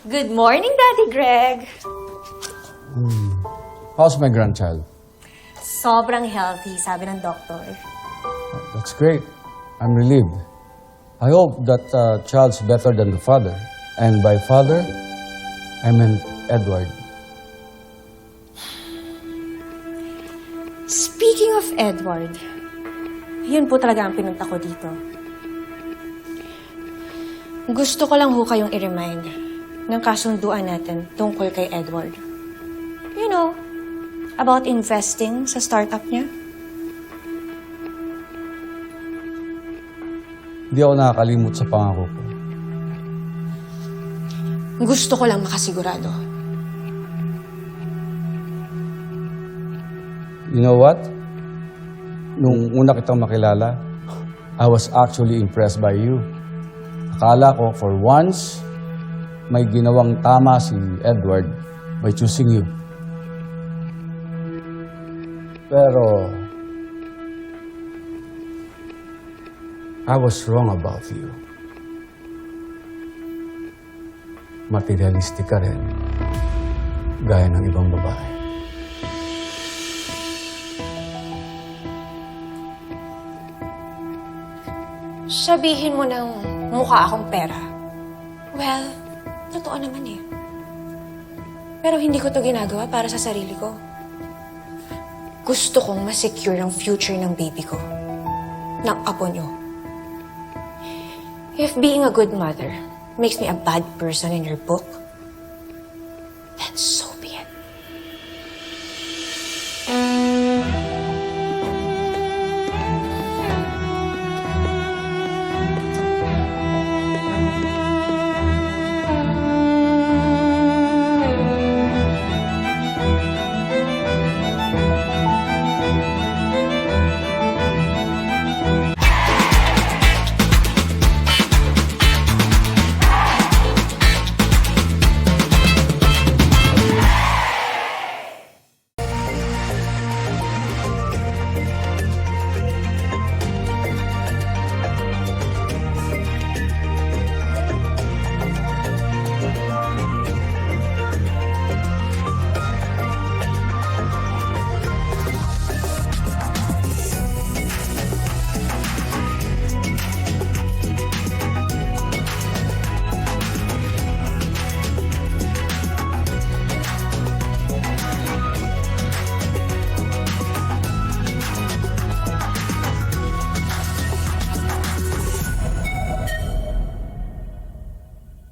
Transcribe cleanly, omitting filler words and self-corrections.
Good morning, Daddy Greg. How's my grandchild? Sobrang healthy, sabi ng doktor. That's great. I'm relieved. I hope that child's better than the father. And by father, I meant Edward. Speaking of Edward, yun po talaga ang pinunta ko dito. Gusto ko lang ho kayong i-remind ng kasunduan natin tungkol kay Edward. You know, about investing sa startup niya. Hindi ako nakakalimot sa pangako ko. Gusto ko lang makasigurado. You know what? Nung una kitang makilala, I was actually impressed by you. Akala ko, for once, may ginawang tama si Edward by choosing you. Pero, I was wrong about you. Materialistic ka rin, gaya ng ibang babae. Sabihin mo ng mukha akong pera. Well, totoo naman eh. Pero hindi ko to ginagawa para sa sarili ko. Gusto kong ma-secure ang future ng baby ko. Ng apo nyo. If being a good mother makes me a bad person in your book, then so